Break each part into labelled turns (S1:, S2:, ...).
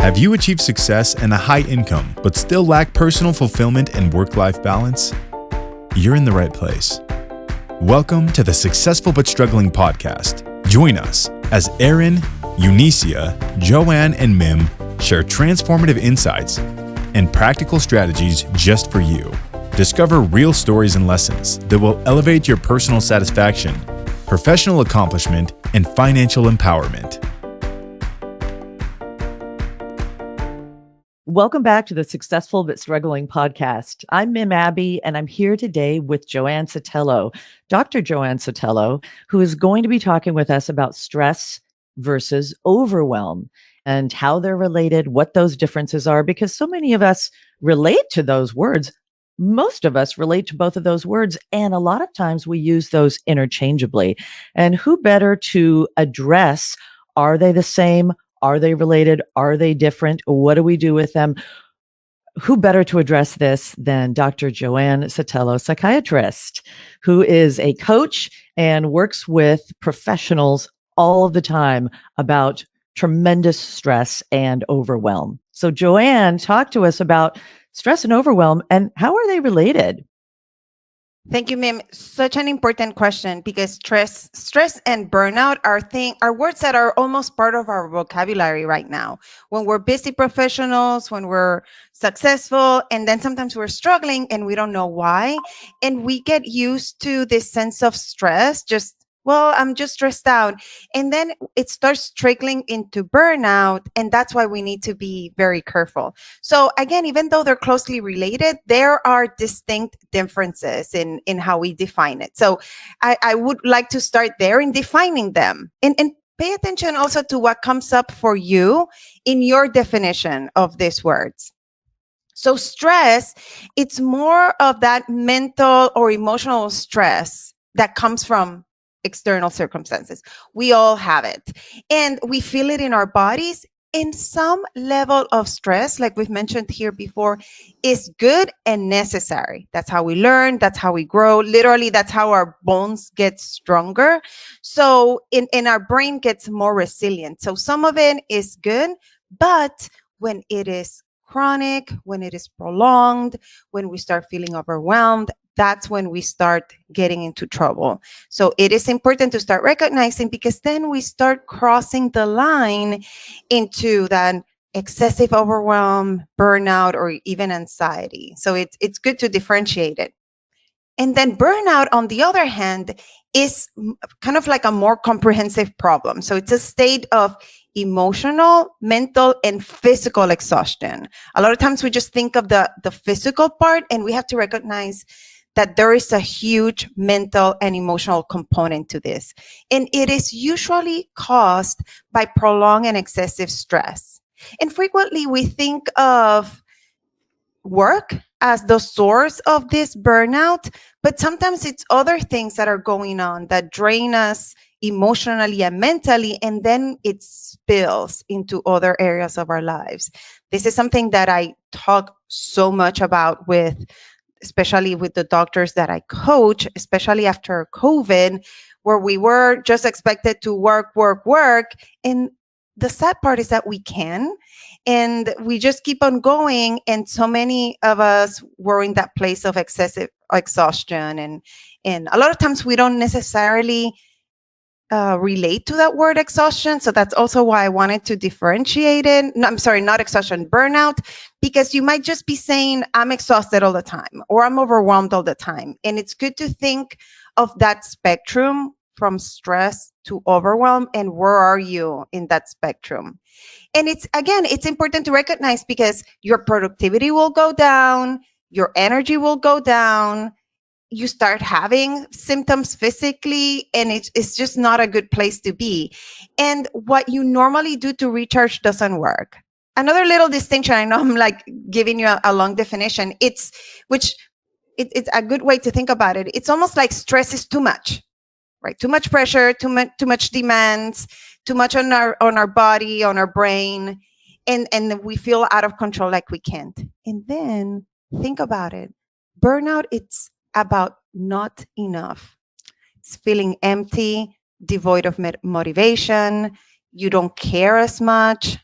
S1: Have you achieved success and a high income, but still lack personal fulfillment and work-life balance? You're in the right place. Welcome to the Successful But Struggling podcast. Join us as Erin, Eunicia, Joanne, and Mim share transformative insights and practical strategies just for you. Discover real stories and lessons that will elevate your personal satisfaction, professional accomplishment, and financial empowerment.
S2: Welcome back to the Successful But Struggling podcast. I'm Mim Abby, and I'm here today with Joanne Sotelo, Dr. Joanne Sotelo, who is going to be talking with us about stress versus overwhelm and how they're related, what those differences are, because so many of us relate to those words. Most of us relate to both of those words, and a lot of times we use those interchangeably. And who better to address, are they the same? Are they related? Are they different? What do we do with them? Who better to address this than Dr. Joanne Sotelo, psychiatrist, who is a coach and works with professionals all of the time about tremendous stress and overwhelm. So Joanne, talk to us about stress and overwhelm and how are they related?
S3: Thank you, Mim. Such an important question because stress and burnout are words that are almost part of our vocabulary right now. When we're busy professionals, when we're successful, and then sometimes we're struggling and we don't know why. And we get used to this sense of stress, I'm just stressed out. And then it starts trickling into burnout. And that's why we need to be very careful. So again, even though they're closely related, there are distinct differences in how we define it. So I would like to start there in defining them and pay attention also to what comes up for you in your definition of these words. So stress, it's more of that mental or emotional stress that comes from external circumstances. We all have it. And we feel it in our bodies. And some level of stress, like we've mentioned here before, is good and necessary. That's how we learn. That's how we grow. Literally, that's how our bones get stronger. So in our brain gets more resilient. So some of it is good, but when it is chronic, when it is prolonged, when we start feeling overwhelmed, that's when we start getting into trouble. So it is important to start recognizing, because then we start crossing the line into that excessive overwhelm, burnout, or even anxiety. So it's good to differentiate it. And then burnout, on the other hand, is kind of like a more comprehensive problem. So it's a state of emotional, mental, and physical exhaustion. A lot of times we just think of the physical part, and we have to recognize that there is a huge mental and emotional component to this. And it is usually caused by prolonged and excessive stress. And frequently we think of work as the source of this burnout, but sometimes it's other things that are going on that drain us emotionally and mentally, and then it spills into other areas of our lives. This is something that I talk so much about especially with the doctors that I coach, especially after COVID, where we were just expected to work. And the sad part is that we can, and we just keep on going. And so many of us were in that place of excessive exhaustion. And a lot of times we don't necessarily relate to that word exhaustion. So that's also why I wanted to differentiate it. No, I'm sorry, not exhaustion, burnout, because you might just be saying, I'm exhausted all the time, or I'm overwhelmed all the time. And it's good to think of that spectrum from stress to overwhelm, and where are you in that spectrum? And it's important to recognize, because your productivity will go down, your energy will go down, you start having symptoms physically, and it's just not a good place to be. And what you normally do to recharge doesn't work. Another little distinction, I know I'm like giving you a long definition, it's a good way to think about it. It's almost like stress is too much, right? Too much pressure, too much demands, too much on our body, on our brain, and we feel out of control, like we can't. And then think about it. Burnout, it's about not enough. It's feeling empty, devoid of motivation. You don't care as much.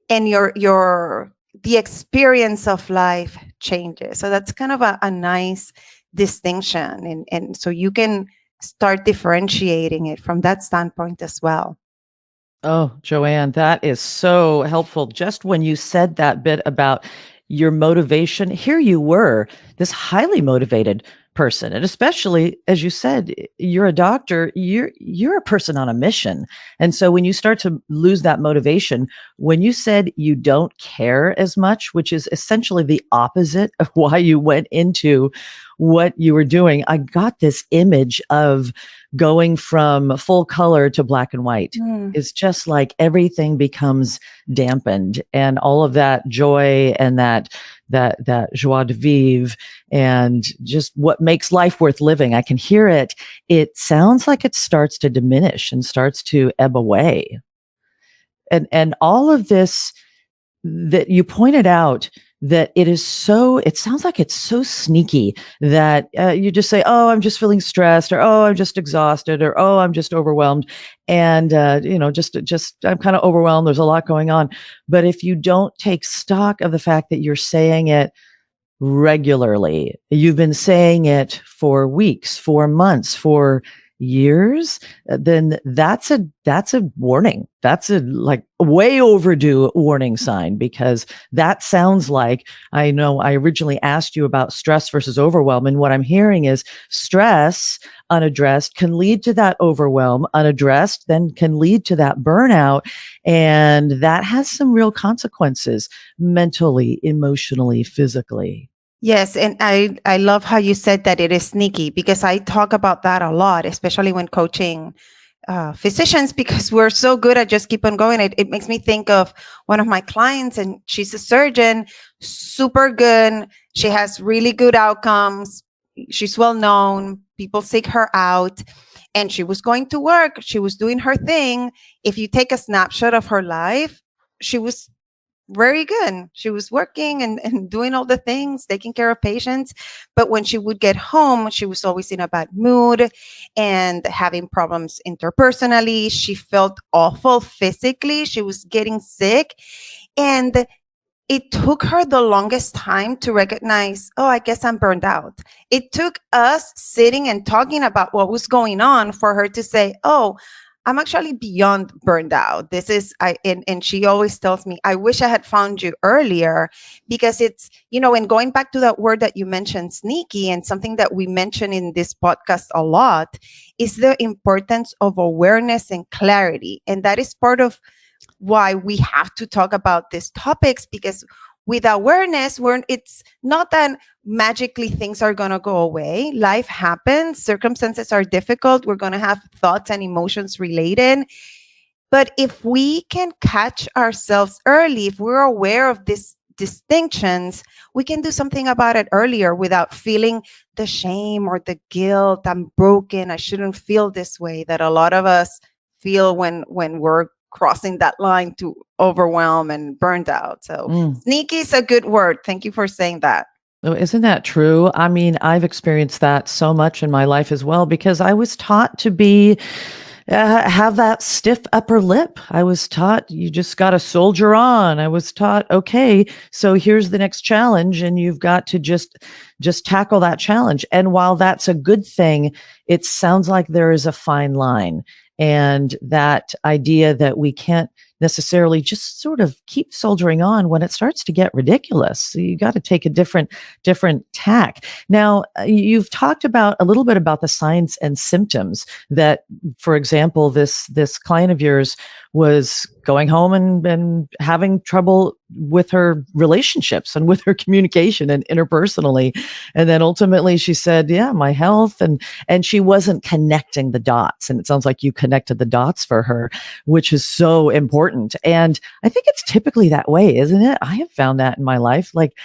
S3: and your the experience of life changes. So that's kind of a nice distinction, and so you can start differentiating it from that standpoint as well.
S2: Oh, Joanne, that is so helpful. Just when you said that bit about your motivation, here you were, this highly motivated person. And especially as you said, you're a doctor, you're a person on a mission. And so when you start to lose that motivation, when you said you don't care as much, which is essentially the opposite of why you went into what you were doing, I got this image of going from full color to black and white.
S3: Mm.
S2: It's just like everything becomes dampened, and all of that joy and that joie de vivre and just what makes life worth living. I can hear it. It sounds like it starts to diminish and starts to ebb away. And all of this that you pointed out, that it sounds like it's so sneaky that you just say, oh, I'm just feeling stressed, or oh, I'm just exhausted, or oh, I'm just overwhelmed. And, just, I'm kind of overwhelmed. There's a lot going on. But if you don't take stock of the fact that you're saying it regularly, you've been saying it for weeks, for months, for years, then that's a warning. That's a like way overdue warning sign, because that sounds like, I know I originally asked you about stress versus overwhelm, and what I'm hearing is stress unaddressed can lead to that overwhelm, unaddressed then can lead to that burnout, and that has some real consequences mentally, emotionally, physically.
S3: Yes, and I love how you said that it is sneaky, because I talk about that a lot, especially when coaching physicians, because we're so good at just keep on going. It makes me think of one of my clients, and she's a surgeon, super good. She has really good outcomes. She's well known. People seek her out. And she was going to work. She was doing her thing. If you take a snapshot of her life, she was very good. She was working and doing all the things, taking care of patients. But when she would get home, she was always in a bad mood and having problems interpersonally. She felt awful physically. She was getting sick. And it took her the longest time to recognize, oh, I guess I'm burned out. It took us sitting and talking about what was going on for her to say, oh, I'm actually beyond burned out. This is, and she always tells me, I wish I had found you earlier, because it's, and going back to that word that you mentioned, sneaky, and something that we mention in this podcast a lot is the importance of awareness and clarity. And that is part of why we have to talk about these topics, because with awareness, it's not that magically things are going to go away. Life happens, circumstances are difficult, we're going to have thoughts and emotions related. But if we can catch ourselves early, if we're aware of these distinctions, we can do something about it earlier without feeling the shame or the guilt. I'm broken, I shouldn't feel this way, that a lot of us feel when we're crossing that line to overwhelm and burned out. So sneaky is a good word. Thank you for saying that.
S2: Oh, isn't that true? I mean, I've experienced that so much in my life as well, because I was taught to be have that stiff upper lip. I was taught you just got to soldier on. I was taught, okay, so here's the next challenge, and you've got to just tackle that challenge. And while that's a good thing, it sounds like there is a fine line. And that idea that we can't necessarily just sort of keep soldiering on when it starts to get ridiculous. So you got to take a different tack. Now, you've talked about a little bit about the signs and symptoms that, for example, this client of yours was going home and having trouble with her relationships and with her communication and interpersonally. And then ultimately she said, yeah, my health, and she wasn't connecting the dots. And it sounds like you connected the dots for her, which is so important. And I think it's typically that way, isn't it? I have found that in my life. Like,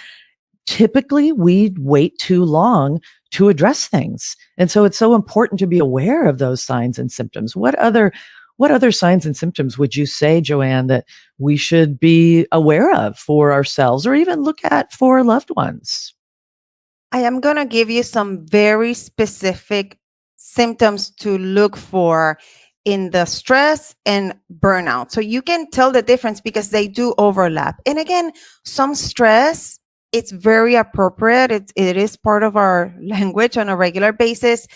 S2: typically we wait too long to address things. And so it's so important to be aware of those signs and symptoms. What other signs and symptoms would you say, Joanne, that we should be aware of for ourselves, or even look at for loved ones?
S3: I am going to give you some very specific symptoms to look for in the stress and burnout. So you can tell the difference because they do overlap. And again, some stress, it's very appropriate. It is part of our language on a regular basis.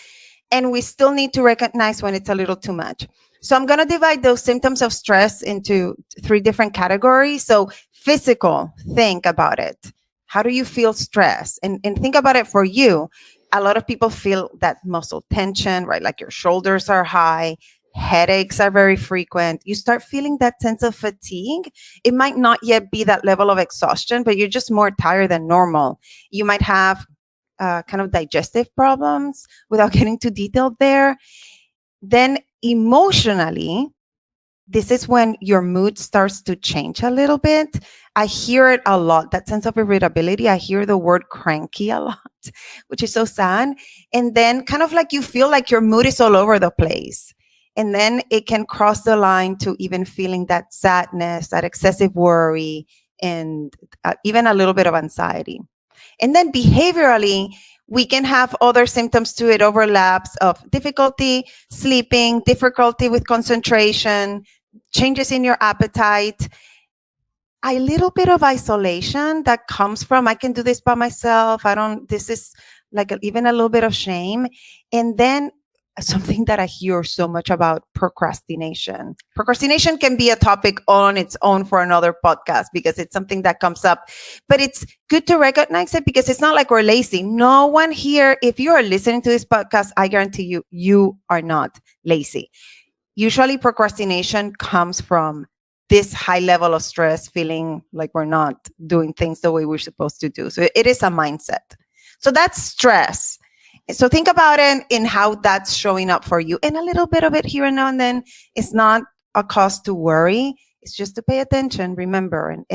S3: And we still need to recognize when it's a little too much. So I'm going to divide those symptoms of stress into 3 different categories. So physical, think about it. How do you feel stress? And think about it for you. A lot of people feel that muscle tension, right? Like your shoulders are high, headaches are very frequent. You start feeling that sense of fatigue. It might not yet be that level of exhaustion, but you're just more tired than normal. You might have kind of digestive problems without getting too detailed there. Then emotionally, this is when your mood starts to change a little bit. I hear it a lot, that sense of irritability. I hear the word cranky a lot, which is so sad. And then kind of like you feel like your mood is all over the place. And then it can cross the line to even feeling that sadness, that excessive worry, and even a little bit of anxiety. And then behaviorally, we can have other symptoms too. It overlaps of difficulty sleeping, difficulty with concentration, changes in your appetite, a little bit of isolation that comes from, I can do this by myself. This is like even a little bit of shame. And then something that I hear so much about, procrastination. Procrastination can be a topic on its own for another podcast because it's something that comes up, but it's good to recognize it because it's not like we're lazy. No one here, if you are listening to this podcast, I guarantee you, you are not lazy. Usually procrastination comes from this high level of stress, feeling like we're not doing things the way we're supposed to do. So it is a mindset. So that's stress. So think about it in how that's showing up for you. And a little bit of it here and now and then is not a cause to worry. It's just to pay attention, remember. And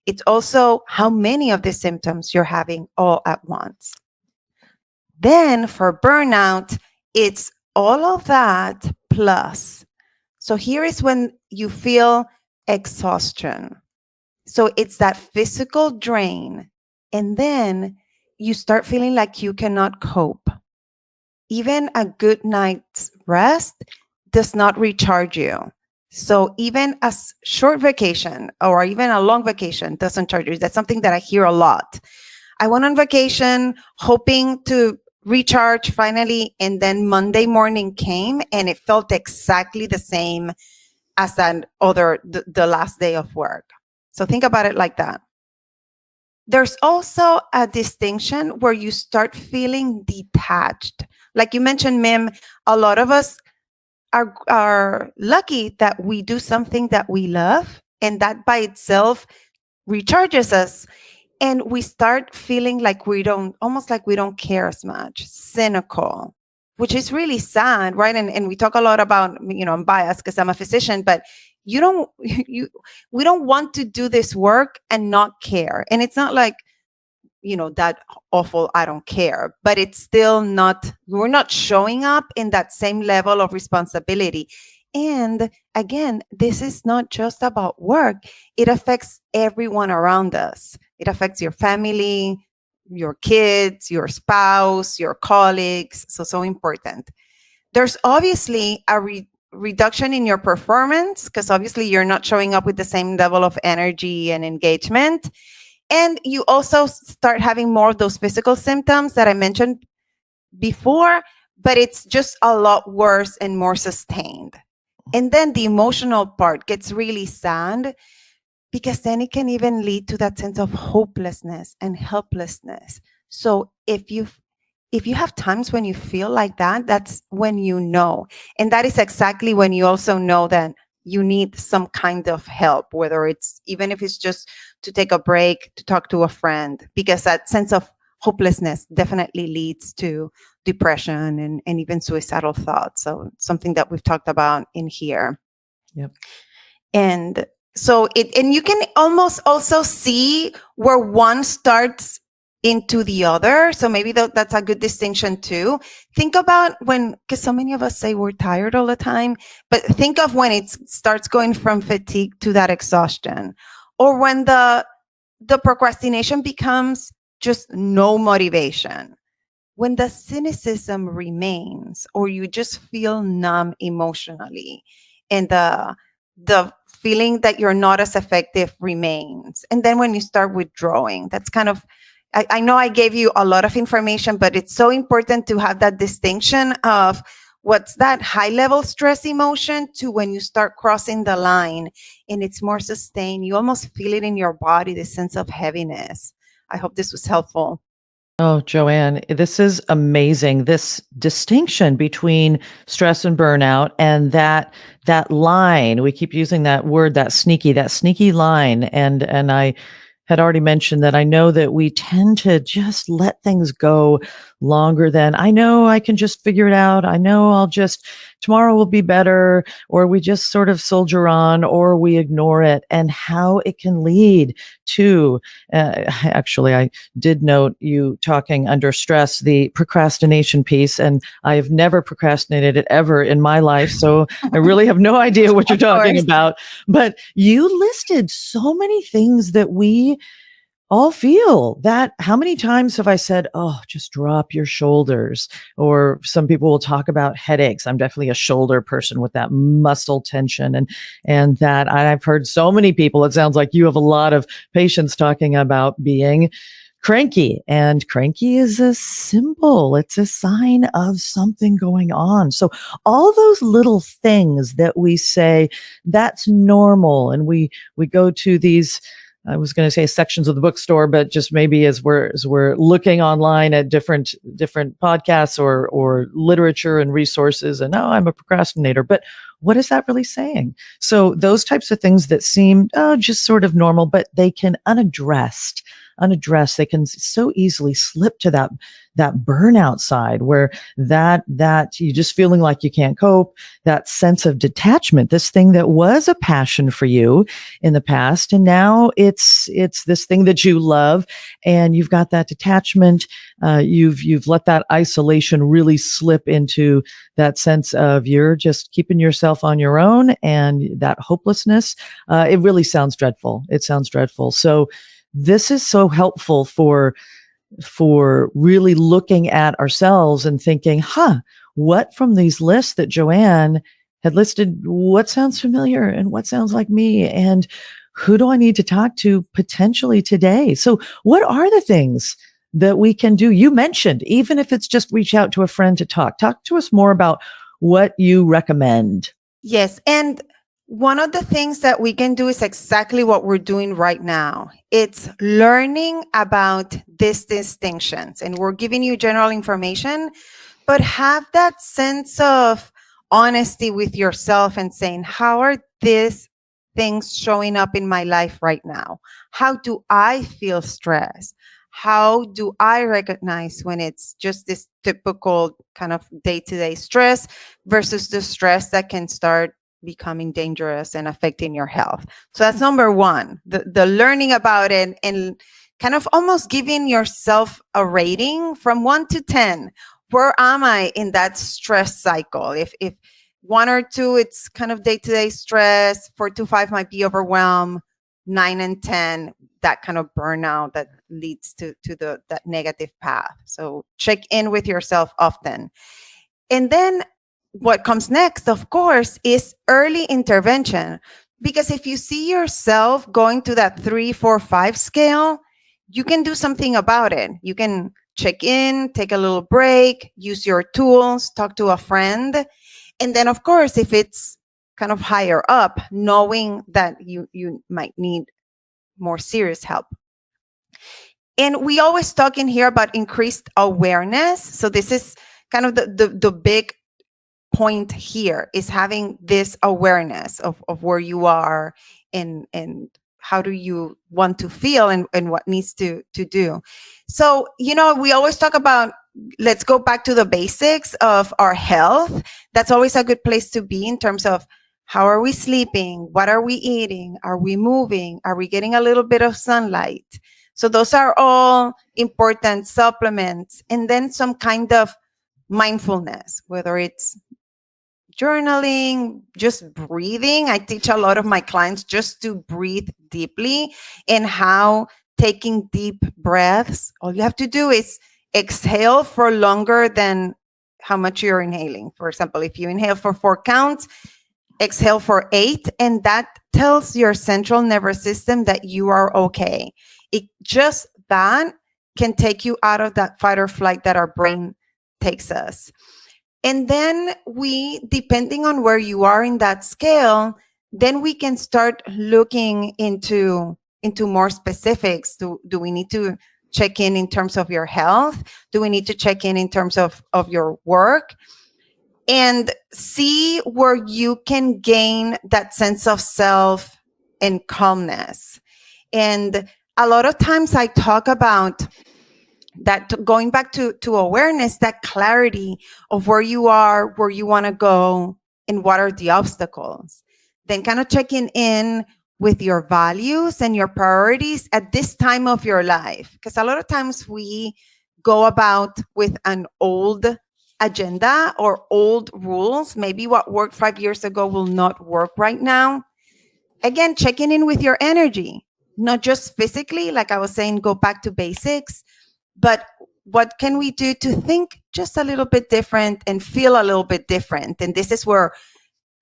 S3: it's also how many of the symptoms you're having all at once. Then for burnout, it's all of that plus. So here is when you feel exhaustion. So it's that physical drain. And then you start feeling like you cannot cope. Even a good night's rest does not recharge you. So even a short vacation or even a long vacation doesn't charge you. That's something that I hear a lot. I went on vacation hoping to recharge finally, and then Monday morning came and it felt exactly the same as the last day of work. So think about it like that. There's also a distinction where you start feeling detached. Like you mentioned, Mim, a lot of us are lucky that we do something that we love, and that by itself recharges us. And we start feeling like almost like we don't care as much, cynical, which is really sad, right? And we talk a lot about, I'm biased because I'm a physician, but we don't want to do this work and not care. And it's not like, that awful, I don't care, but it's still we're not showing up in that same level of responsibility. And again, this is not just about work. It affects everyone around us. It affects your family, your kids, your spouse, your colleagues. So important. There's obviously a reduction in your performance because obviously you're not showing up with the same level of energy and engagement. And you also start having more of those physical symptoms that I mentioned before, but it's just a lot worse and more sustained. And then the emotional part gets really sad because then it can even lead to that sense of hopelessness and helplessness. So if you have times when you feel like that, that's when you know. And that is exactly when you also know that you need some kind of help, whether it's even if it's just to take a break, to talk to a friend, because that sense of hopelessness definitely leads to depression and even suicidal thoughts. So something that we've talked about in here.
S2: Yep.
S3: And so and you can almost also see where one starts into the other. So maybe that's a good distinction too. Think about because so many of us say we're tired all the time, but think of when it starts going from fatigue to that exhaustion, or when the procrastination becomes just no motivation. when the cynicism remains, or you just feel numb emotionally, and the feeling that you're not as effective remains. And then when you start withdrawing, that's kind of, I know I gave you a lot of information, but it's so important to have that distinction of what's that high level stress emotion to when you start crossing the line and it's more sustained. You almost feel it in your body, the sense of heaviness. I hope this was helpful.
S2: Oh, Joanne, this is amazing. This distinction between stress and burnout, and that line, we keep using that word, that sneaky line. And I had already mentioned that I know that we tend to just let things go longer than I know I can just figure it out. I know tomorrow will be better, or we just sort of soldier on, or we ignore it, and how it can lead to, actually, I did note you talking under stress, the procrastination piece, and I have never procrastinated it ever in my life. So I really have no idea what you're talking about. But you listed so many things that we all feel. That how many times have I said, oh, just drop your shoulders? Or some people will talk about headaches. I'm definitely a shoulder person with that muscle tension. And that I've heard so many people, it sounds like you have a lot of patients talking about being cranky, and cranky is a symbol. It's a sign of something going on. So all those little things that we say, that's normal. And we go to these, I was going to say sections of the bookstore, but just maybe as we're looking online at different podcasts or literature and resources, and oh, I'm a procrastinator. But what is that really saying? So those types of things that seem just sort of normal, but they can unaddressed, they can so easily slip to that burnout side, where that you just feeling like you can't cope, that sense of detachment, this thing that was a passion for you in the past, and now it's this thing that you love, and you've got that detachment. You've let that isolation really slip into that sense of you're just keeping yourself on your own, and that hopelessness. It really sounds dreadful. It sounds dreadful. So this is so helpful for really looking at ourselves and thinking, what from these lists that Joanne had listed, what sounds familiar and what sounds like me, and who do I need to talk to potentially today? So what are the things that we can do? You mentioned, even if it's just reach out to a friend to talk to us more about what you recommend.
S3: Yes. And one of the things that we can do is exactly what we're doing right now. It's learning about these distinctions. And we're giving you general information, but have that sense of honesty with yourself and saying, how are these things showing up in my life right now? How do I feel stressed? How do I recognize when it's just this typical kind of day-to-day stress versus the stress that can start becoming dangerous and affecting your health? So that's number one, the learning about it, and kind of almost giving yourself a rating from 1 to 10. Where am I in that stress cycle? If 1 or 2, it's kind of day-to-day stress. 4 to 5 might be overwhelm. 9 and 10, that kind of burnout that leads to that negative path. So check in with yourself often. And then what comes next, of course, is early intervention. Because if you see yourself going to that 3, 4, 5 scale, you can do something about it. You can check in, take a little break, use your tools, talk to a friend. And then, of course, if it's kind of higher up, knowing that you might need more serious help. And we always talk in here about increased awareness. So this is kind of the big point here, is having this awareness of where you are and how do you want to feel and what needs to do. So, we always talk about, let's go back to the basics of our health. That's always a good place to be in terms of how are we sleeping? What are we eating? Are we moving? Are we getting a little bit of sunlight? So those are all important supplements. And then some kind of mindfulness, whether it's journaling, just breathing. I teach a lot of my clients just to breathe deeply, and how taking deep breaths, all you have to do is exhale for longer than how much you're inhaling. For example, if you inhale for 4 counts, exhale for 8, and that tells your central nervous system that you are okay. It just that can take you out of that fight or flight that our brain takes us. And then depending on where you are in that scale, then we can start looking into more specifics. Do we need to check in terms of your health? Do we need to check in terms of your work? And see where you can gain that sense of self and calmness. And a lot of times I talk about that, going back to awareness, that clarity of where you are, where you want to go, and what are the obstacles. Then kind of checking in with your values and your priorities at this time of your life. Because a lot of times we go about with an old agenda or old rules. Maybe what worked 5 years ago will not work right now. Again, checking in with your energy, not just physically, like I was saying, go back to basics, but what can we do to think just a little bit different and feel a little bit different? And this is where,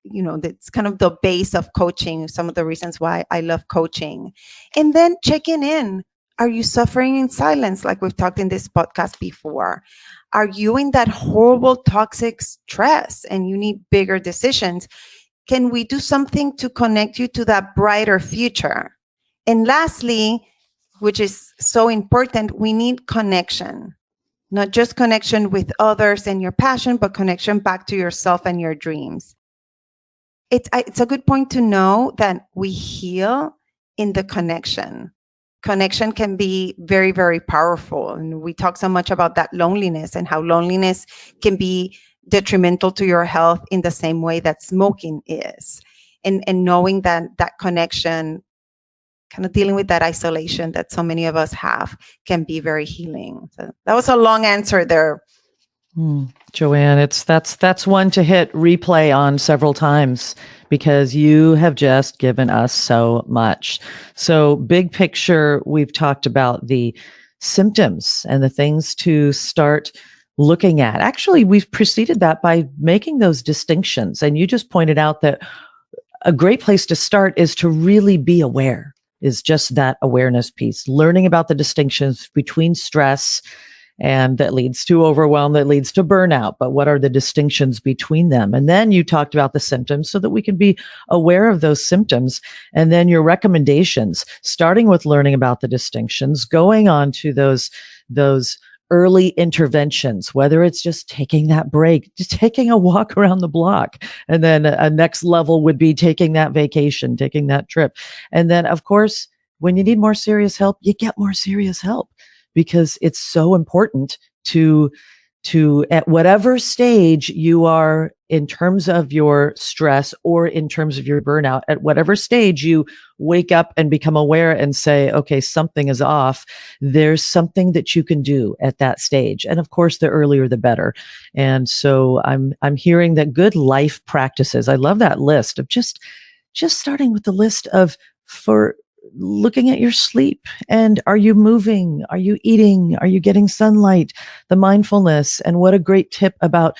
S3: that's kind of the base of coaching, some of the reasons why I love coaching. And then checking in. Are you suffering in silence, like we've talked in this podcast before? Are you in that horrible, toxic stress and you need bigger decisions? Can we do something to connect you to that brighter future? And lastly, which is so important, we need connection. Not just connection with others and your passion, but connection back to yourself and your dreams. It's a good point to know that we heal in the connection. Connection can be very, very powerful. And we talk so much about that loneliness and how loneliness can be detrimental to your health in the same way that smoking is. And knowing that connection, kind of dealing with that isolation that so many of us have, can be very healing. So that was a long answer there.
S2: Joanne, that's one to hit replay on several times, because you have just given us so much. So big picture, we've talked about the symptoms and the things to start looking at. Actually, we've preceded that by making those distinctions. And you just pointed out that a great place to start is to really be aware, is just that awareness piece, learning about the distinctions between stress and that leads to overwhelm, that leads to burnout. But what are the distinctions between them? And then you talked about the symptoms so that we can be aware of those symptoms. And then your recommendations, starting with learning about the distinctions, going on to those early interventions, whether it's just taking that break, just taking a walk around the block. And then a next level would be taking that vacation, taking that trip. And then, of course, when you need more serious help, you get more serious help, because it's so important to at whatever stage you are in terms of your stress or in terms of your burnout, at whatever stage you wake up and become aware and say, okay, something is off. There's something that you can do at that stage. And of course, the earlier, the better. And so I'm hearing that good life practices. I love that list of just starting with the list of, for looking at your sleep, and are you moving? Are you eating? Are you getting sunlight? The mindfulness. And what a great tip about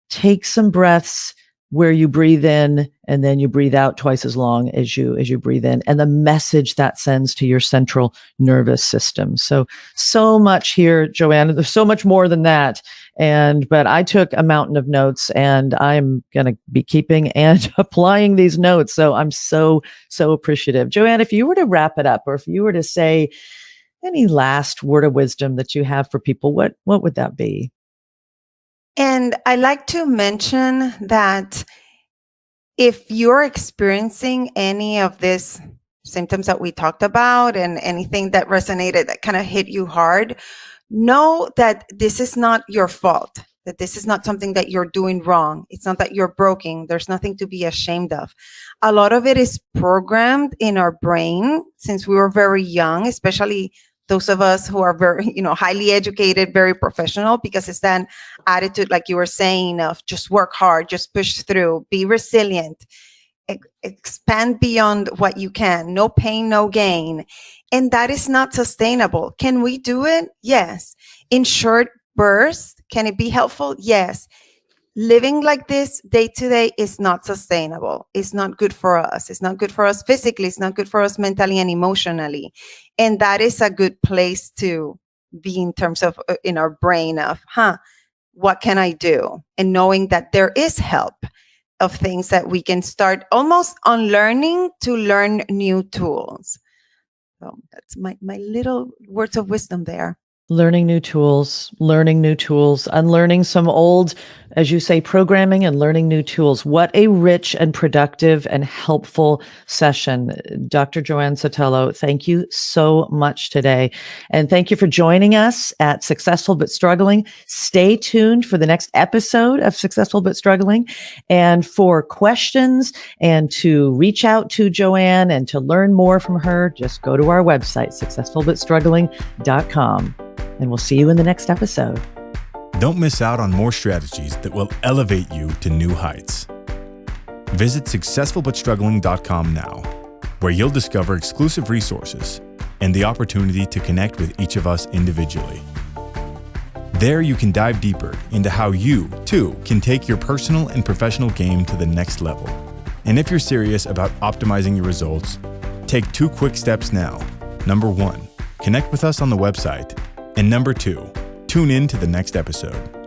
S2: take some breaths where you breathe in and then you breathe out twice as long as you breathe in, and the message that sends to your central nervous system. So much here, Joanna. There's so much more than that. But I took a mountain of notes, and I'm going to be keeping and applying these notes. So I'm so appreciative. Joanne, if you were to wrap it up, or if you were to say any last word of wisdom that you have for people, what would that be?
S3: And I like to mention that if you're experiencing any of these symptoms that we talked about, and anything that resonated, that kind of hit you hard, know that this is not your fault, that this is not something that you're doing wrong. It's not that you're broken. There's nothing to be ashamed of. A lot of it is programmed in our brain since we were very young, especially those of us who are very, highly educated, very professional, because it's that attitude, like you were saying, of just work hard, just push through, be resilient. expand beyond what you can. No pain, no gain. And that is not sustainable. Can we do it? Yes. In short bursts, can it be helpful? Yes. Living like this day to day is not sustainable. It's not good for us. It's not good for us physically. It's not good for us mentally and emotionally. And that is a good place to be in terms of in our brain of, what can I do? And knowing that there is help of things that we can start almost unlearning to learn new tools. So that's my little words of wisdom there.
S2: Learning new tools, unlearning some old, as you say, programming and learning new tools. What a rich and productive and helpful session. Dr. Joanne Sotelo, thank you so much today. And thank you for joining us at Successful But Struggling. Stay tuned for the next episode of Successful But Struggling. And for questions and to reach out to Joanne and to learn more from her, just go to our website, successfulbutstruggling.com. And we'll see you in the next episode.
S1: Don't miss out on more strategies that will elevate you to new heights. Visit successfulbutstruggling.com now, where you'll discover exclusive resources and the opportunity to connect with each of us individually. There you can dive deeper into how you, too, can take your personal and professional game to the next level. And if you're serious about optimizing your results, take 2 quick steps now. Number 1, connect with us on the website. And number 2, tune in to the next episode.